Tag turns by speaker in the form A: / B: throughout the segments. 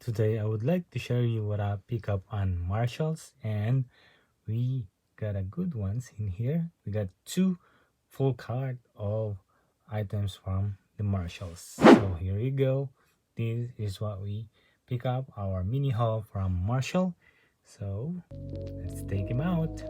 A: Today I would like to share you what I pick up on Marshalls, and we got a good ones in here. We got two full cart of items from the Marshalls. So here you go. This is what we pick up, our mini haul from Marshall. So let's take him out.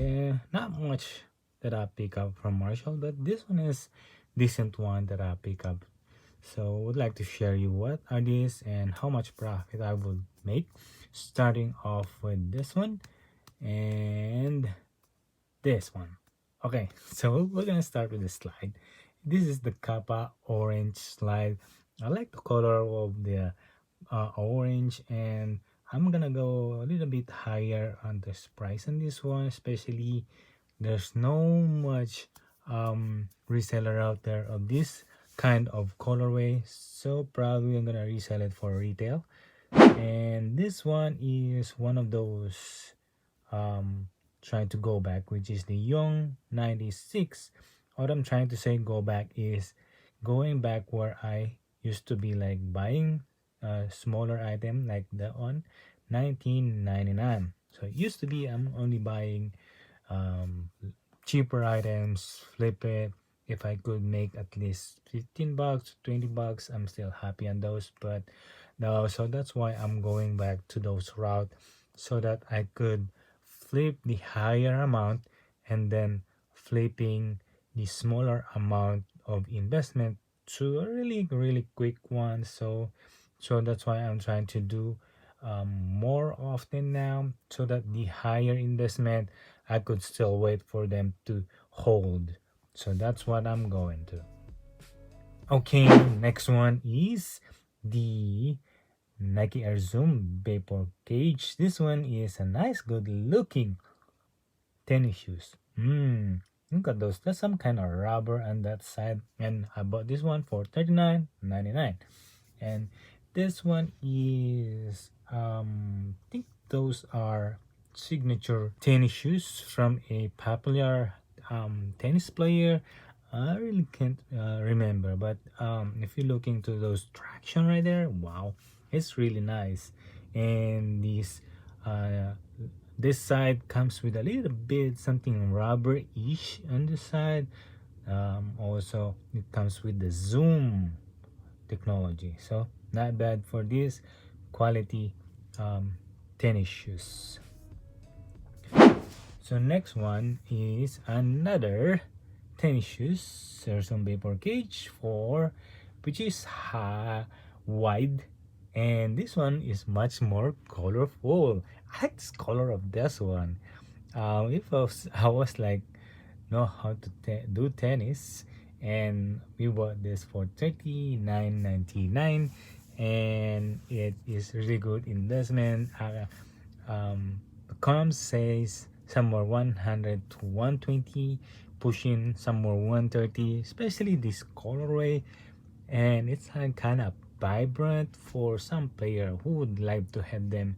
A: Yeah, not much that I pick up from Marshall, but this one is decent one that I pick up. So would like to share you what are these and how much profit I would make, starting off with this one and this one. Okay, so we're gonna start with the slide. This is the Kappa orange slide. I like the color of the orange, and I'm gonna go a little bit higher on this price on this one, especially there's no much reseller out there of this kind of colorway, so probably I'm gonna resell it for retail. And this one is one of those trying to go back, which is the Young 96. What I'm trying to say go back is going back where I used to be, like buying a smaller item like that one, 1999. So it used to be I'm only buying um, cheaper items, flip it. If I could make at least 15 bucks, 20 bucks, I'm still happy on those. But no, so that's why I'm going back to those route so that I could flip the higher amount and then flipping the smaller amount of investment to a really quick one. So that's why I'm trying to do more often now, so that the higher investment I could still wait for them to hold. So that's what I'm going to. Okay, next one is the Nike Air Zoom Vapor Cage. This one is a nice, good looking tennis shoes. Look at those. There's some kind of rubber on that side. And I bought this one for $39.99. And this one is I think those are signature tennis shoes from a popular tennis player. I really can't remember, but if you look into those traction right there, wow, it's really nice. And uh, this side comes with a little bit something rubber-ish on the side. Also, it comes with the zoom technology, so not bad for this quality um, tennis shoes. So next one is another tennis shoes. There's some vapor cage for which is wide, and this one is much more colorful. I like this color of this one. If I was like know how to do tennis, and we bought this for $39.99, and it is really good investment. The comms says somewhere 100 to 120, pushing somewhere 130, especially this colorway, and it's like kind of vibrant for some player who would like to have them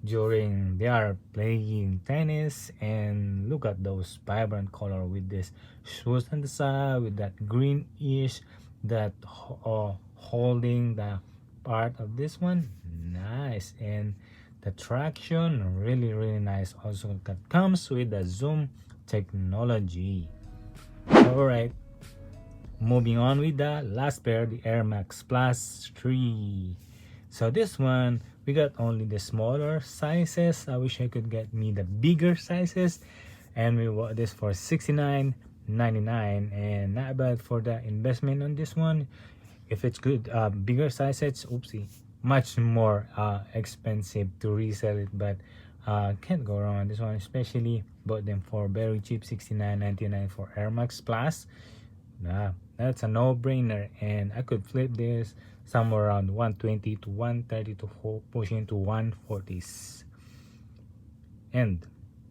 A: during they are playing tennis. And look at those vibrant color with this shoes on the side, with that greenish that holding the part of this one, nice. And the traction really nice, also that comes with the zoom technology. All right, moving on with the last pair, the Air Max Plus 3. So this one, we got only the smaller sizes. I wish I could get me the bigger sizes. And we bought this for $69.99, and not bad for the investment on this one. If it's good, bigger sizes, oopsie, much more expensive to resell it, but can't go wrong on this one. Especially bought them for very cheap, $69.99 for Air Max Plus. That's a no-brainer, and I could flip this somewhere around 120 to 130 to pushing to 140s. And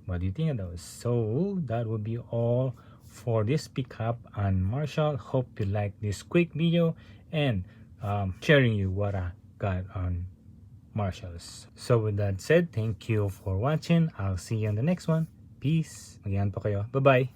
A: what do you think of those? So that would be all for this pickup on Marshall. Hope you like this quick video and sharing you what I got on Marshalls. So with that said, thank you for watching. I'll see you on the next one. Peace. Magyan po kayo. Bye-bye.